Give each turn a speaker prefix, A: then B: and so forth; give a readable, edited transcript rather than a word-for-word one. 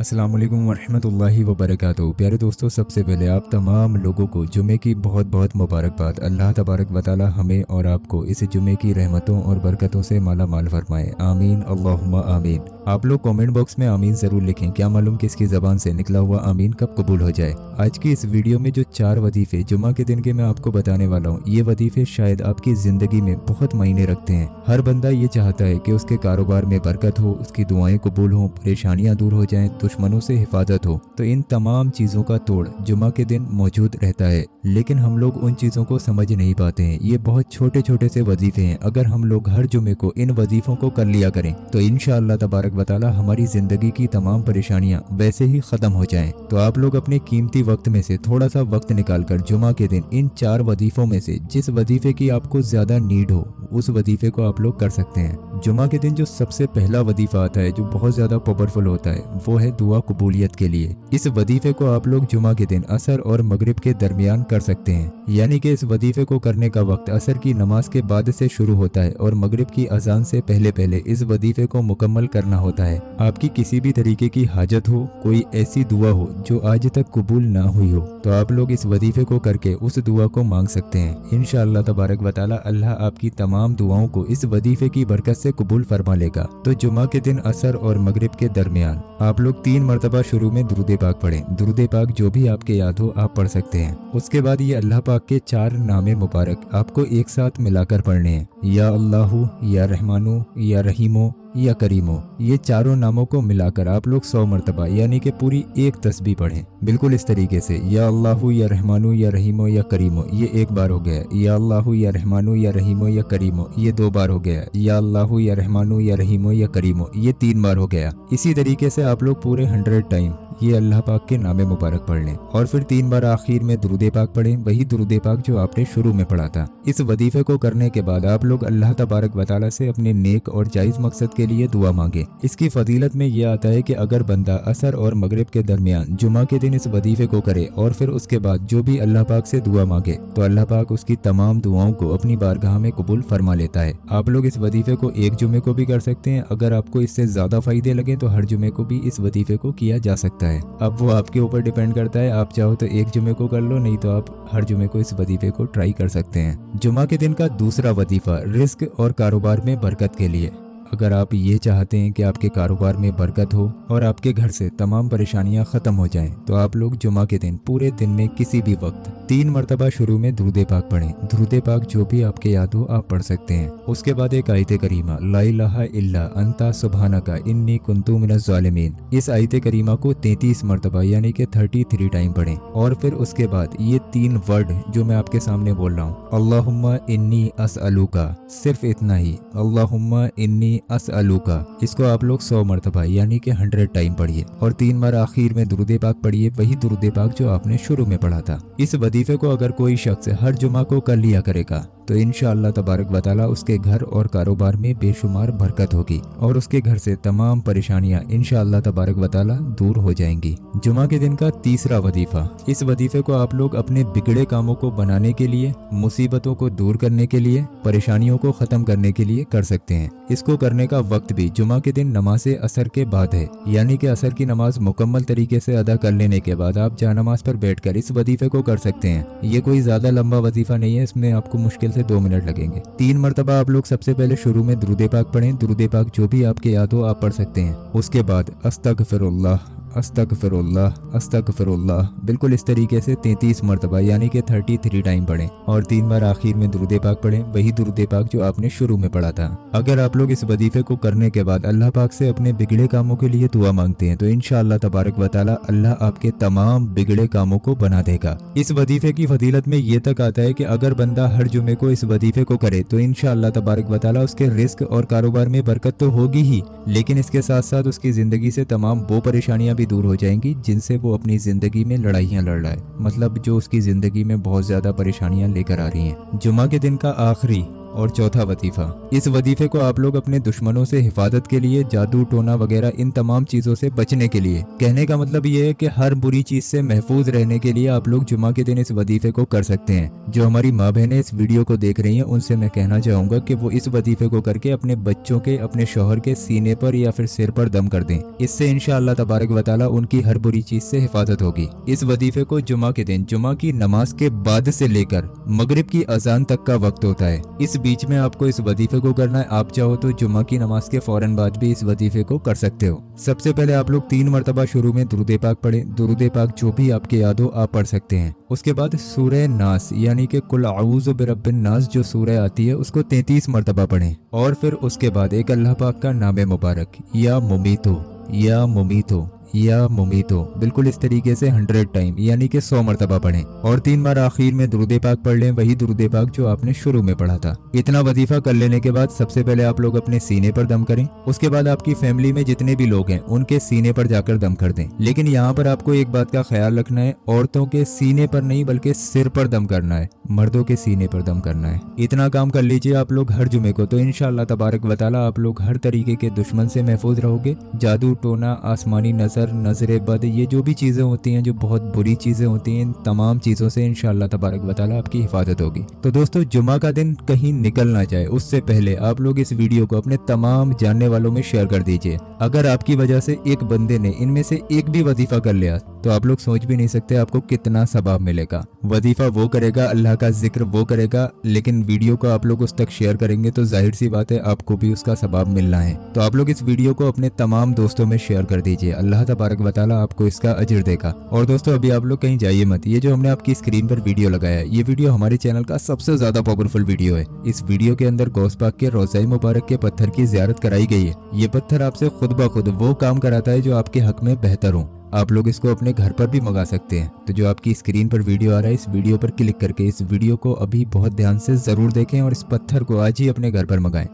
A: अस्सलाम वालेकुम वरहमतुल्लाहि वबरकातुहू। प्यारे दोस्तों, सबसे पहले आप तमाम लोगों को जुमे की बहुत बहुत मुबारकबाद। अल्लाह तबारक व तआला हमें और आपको इस जुमे की रहमतों और बरकतों से माला माल फरमाए। आमीन अल्लाहुम्मा आमीन। आप लोग कमेंट बॉक्स में आमीन ज़रूर लिखें। क्या मालूम किसकी ज़बान से निकला हुआ आमीन कब कबूल हो जाए। आज की इस वीडियो में जो 4 वजीफ़े जुमा के दिन के मैं आपको बताने वाला हूँ, ये वजीफ़े शायद आपकी ज़िंदगी में बहुत मायने रखते हैं। हर बंदा ये चाहता है कि उसके कारोबार में बरकत हो, उसकी दुआएं कबूल हों, परेशानियां दूर हो जाएं, दुश्मनों से हिफाजत हो। तो इन तमाम चीज़ों का तोड़ जुमा के दिन मौजूद रहता है, लेकिन हम लोग उन चीज़ों को समझ नहीं पाते हैं। ये बहुत छोटे छोटे से वजीफे हैं। अगर हम लोग हर जुमे को इन वजीफों को कर लिया करें तो इंशाअल्लाह तबारक व तआला हमारी ज़िंदगी की तमाम परेशानियां वैसे ही ख़त्म हो जाएं। तो आप लोग अपने कीमती वक्त में से थोड़ा सा वक्त निकालकर जुमा के दिन इन 4 वजीफों में से जिस वजीफे की आपको ज़्यादा नीड हो उस वजीफे को आप लोग कर सकते हैं। जुमा के दिन जो सबसे पहला वजीफा आता है, जो बहुत ज़्यादा पावरफुल होता है, वो है दुआ कबूलियत के लिए। इस वजीफे को आप लोग जुमा के दिन असर और मगरिब के दरमियान कर सकते हैं। यानी कि इस वजीफे को करने का वक्त असर की नमाज के बाद से शुरू होता है और मगरिब की अजान से पहले पहले इस वजीफे को मुकम्मल करना होता है। आपकी किसी भी तरीके की हाजत हो, कोई ऐसी दुआ हो जो आज तक कबूल ना हुई हो, तो आप लोग इस वजीफे को करके उस दुआ को मांग सकते हैं। इंशाअल्लाह तबारक व तआला अल्लाह आपकी तमाम दुआओं को इस वजीफे की बरकत से कबूल फरमा लेगा। तो जुमा के दिन असर और मगरिब के दरमियान आप लोग 3 मरतबा शुरू में दुरूद पाक पढ़ें। दुरूद पाक जो भी आपके याद हो आप पढ़ सकते हैं। उसके बाद ये अल्लाह पाक के 4 नामे मुबारक आपको एक साथ मिलाकर पढ़ने हैं। या अल्लाहु, या रहमानु, या रहीमो, या करीमो। ये चारों नामों को मिलाकर आप लोग 100 मरतबा यानी कि पूरी एक तस्बीह पढ़ें। बिल्कुल इस तरीके से या अल्लाहु, या रहमानु, या रहीमो, या करीमो, ये एक बार हो गया। या अल्लाहु, या रहमानु, या रहीमो, या करीमो, ये 2 बार हो गया। या अल्लाहु, या रहमानु, या रहीमो, या करीमो, ये 3 बार हो गया। इसी तरीके से आप लोग पूरे 100 टाइम ये अल्लाह पाक के नामे मुबारक पढ़ लें और फिर 3 बार आखिर में दुरूद पाक पढ़ें, वही दुरूद पाक जो आपने शुरू में पढ़ा था। इस वजीफे को करने के बाद आप लोग अल्लाह तबारक व तआला से अपने नेक और जायज़ मकसद के लिए दुआ मांगे। इसकी फजीलत में यह आता है कि अगर बंदा असर और मगरिब के दरमियान जुमा के दिन इस वजीफे को करे और फिर उसके बाद जो भी अल्लाह पाक से दुआ मांगे तो अल्लाह पाक उसकी तमाम दुआओं को अपनी बारगाह में कबूल फरमा लेता है। आप लोग इस वजीफे को एक जुमे को भी कर सकते हैं। अगर आपको इससे ज़्यादा फ़ायदे लगे तो हर जुमे को भी इस वजीफे को किया जा सकता है। अब वो आपके ऊपर डिपेंड करता है। आप चाहो तो एक जुमे को कर लो, नहीं तो आप हर जुमे को इस वजीफे को ट्राई कर सकते हैं। जुमा के दिन का दूसरा वजीफा रिस्क और कारोबार में बरकत के लिए। अगर आप ये चाहते हैं कि आपके कारोबार में बरकत हो और आपके घर से तमाम परेशानियां ख़त्म हो जाएं, तो आप लोग जुमा के दिन पूरे दिन में किसी भी वक्त 3 मरतबा शुरू में दुरूद पाक पढ़ें। दुरूद पाक जो भी आपके याद हो आप पढ़ सकते हैं। उसके बाद एक आयत करीमा ला इलाहा इल्ला अंता सुब्हानका इन्नी कुन्तु मिनज़ ज़ालिमीन, इस आयत करीमा को 33 मरतबा यानी कि 33 टाइम पढ़ें। और फिर उसके बाद ये 3 वर्ड जो मैं आपके सामने बोल रहा हूँ, अल्लाहुम्मा इन्नी अस्अलुका, सिर्फ इतना ही, अल्लाहुम्मा इन्नी अस्अलुका, इसको आप लोग 100 मरतबा यानी कि 100 टाइम पढ़िए और 3 बार आखिर में दुरूद पाक पढ़िए, वही दुरूद पाक जो आपने शुरू में पढ़ा था। इस वजीफे को अगर कोई शख्स हर जुमा को कर लिया करेगा तो इंशाअल्लाह तबारक व तआला उसके घर और कारोबार में बेशुमार बरकत होगी और उसके घर से तमाम परेशानियां इंशाअल्लाह तबारक व तआला दूर हो जाएंगी। जुमा के दिन का तीसरा वजीफा, इस वजीफे को आप लोग अपने बिगड़े कामों को बनाने के लिए, मुसीबतों को दूर करने के लिए, परेशानियों को ख़त्म करने के लिए कर सकते हैं। इसको करने का वक्त भी जुमा के दिन नमाज असर के बाद है, यानी कि असर की नमाज मुकम्मल तरीके से अदा कर लेने के बाद आप जानमाज पर बैठकर इस वजीफे को कर सकते हैं। ये कोई ज़्यादा लंबा वजीफा नहीं है, इसमें आपको मुश्किल से 2 मिनट लगेंगे। 3 मरतबा आप लोग सबसे पहले शुरू में दुरूद पाक पढ़ें। दुरूद पाक जो भी आपके याद हो आप पढ़ सकते हैं। उसके बाद अस्तगफिरुल्लाह, अस्तगफिरुल्लाह, अस्तगफिरुल्लाह, बिल्कुल इस तरीके से 33 मरतबा यानी कि 33 टाइम पढ़ें और 3 बार आखिर में दुरूद पाक पढ़ें, वही दुरूद पाक जो आपने शुरू में पढ़ा था। अगर आप लोग इस वजीफे को करने के बाद अल्लाह पाक से अपने बिगड़े कामों के लिए दुआ मांगते हैं तो इंशाअल्लाह तबारक व तआला अल्लाह आपके तमाम बिगड़े कामों को बना देगा। इस वजीफे की फजीलत में ये तक आता है कि अगर बंदा हर जुमे को इस वजीफे को करे तो इंशाअल्लाह तबारक व तआला उसके रिस्क और कारोबार में बरकत तो होगी ही, लेकिन इसके साथ साथ उसकी ज़िंदगी से तमाम वो परेशानियां भी दूर हो जाएंगी जिनसे वो अपनी जिंदगी में लड़ाइयां लड़ रहा है, मतलब जो उसकी जिंदगी में बहुत ज्यादा परेशानियां लेकर आ रही हैं। जुमा के दिन का आखिरी और चौथा वजीफा। इस वजीफे को आप लोग अपने दुश्मनों से हिफाजत के लिए, जादू टोना वगैरह इन तमाम चीजों से बचने के लिए, कहने का मतलब ये है कि हर बुरी चीज से महफूज रहने के लिए आप लोग जुमा के दिन इस वजीफे को कर सकते हैं। जो हमारी माँ बहनें इस वीडियो को देख रही हैं उनसे मैं कहना चाहूंगा कि वो इस वजीफे को करके अपने बच्चों के, अपने शौहर के सीने पर या फिर सिर पर दम कर दें। इससे इंशाअल्लाह तबारक व तआला उनकी हर बुरी चीज से हिफाजत होगी। इस वजीफे को जुमा के दिन, जुमा की नमाज के बाद से लेकर मगरिब की अजान तक का वक्त होता है। इस बीच में आपको इस वजीफे को करना है। आप चाहो तो जुमा की नमाज के फौरन बाद भी इस वजीफे को कर सकते हो। सबसे पहले आप लोग 3 मरतबा शुरू में दुरूद पाक पढ़ें। दुरूद पाक जो भी आपके याद हो आप पढ़ सकते हैं। उसके बाद सूरह नास यानी कि कुल आऊज़ु बिरब्बिन नास जो सूरह आती है उसको 33 मरतबा पढ़ें। और फिर उसके बाद एक अल्लाह पाक का नाम मुबारक या मुमीतो, या मुमीतो, या मुमीतो, बिल्कुल इस तरीके से 100 टाइम यानी कि 100 मरतबा पढ़ें। और 3 बार आखिर में दुरूद पाक पढ़ लें, वही दुरूद पाक जो आपने शुरू में पढ़ा था। इतना वजीफा कर लेने के बाद सबसे पहले आप लोग अपने सीने पर दम करें। उसके बाद आपकी फैमिली में जितने भी लोग हैं उनके सीने पर जाकर दम कर दें। लेकिन यहाँ पर आपको एक बात का ख्याल रखना है, औरतों के सीने पर नहीं बल्कि सिर पर दम करना है, मर्दों के सीने पर दम करना है। इतना काम कर लीजिए आप लोग हर जुमे को, तो इंशाअल्लाह तबारक व तआला आप लोग हर तरीके के दुश्मन से महफूज रहोगे। जादू टोना, आसमानी नजर बद, ये जो भी चीजें होती हैं, जो बहुत बुरी चीजें होती हैं, इन तमाम चीजों से इंशाअल्लाह तबारक व तआला आपकी हिफाजत होगी। तो दोस्तों, जुमा का दिन कहीं निकल ना जाए उससे पहले आप लोग इस वीडियो को अपने तमाम जानने वालों में शेयर कर दीजिए। अगर आपकी वजह से एक बंदे ने इनमें से एक भी वजीफा कर लिया तो आप लोग सोच भी नहीं सकते आपको कितना सवाब मिलेगा। वजीफा वो करेगा, अल्लाह का जिक्र वो करेगा, लेकिन वीडियो को आप लोग उस तक शेयर करेंगे तो जाहिर सी बात है आपको भी उसका सवाब मिलना है। तो आप लोग इस वीडियो को अपने तमाम दोस्तों में शेयर कर दीजिए। अल्लाह तबारक व तआला आपको इसका अजर देगा। और दोस्तों, अभी आप लोग कहीं जाइए मत। ये जो हमने आपकी स्क्रीन पर वीडियो लगाया है, ये वीडियो हमारे चैनल का सबसे ज्यादा पावरफुल वीडियो है। इस वीडियो के अंदर गौस पाक के रोज़ाए मुबारक के पत्थर की ज़ियारत कराई गई है। ये पत्थर आपसे खुद ब खुद वो काम कराता है जो आपके हक में बेहतर हो। आप लोग इसको अपने घर पर भी मंगा सकते हैं। तो जो आपकी स्क्रीन पर वीडियो आ रहा है, इस वीडियो पर क्लिक करके इस वीडियो को अभी बहुत ध्यान से जरूर देखें और इस पत्थर को आज ही अपने घर पर मंगाएं।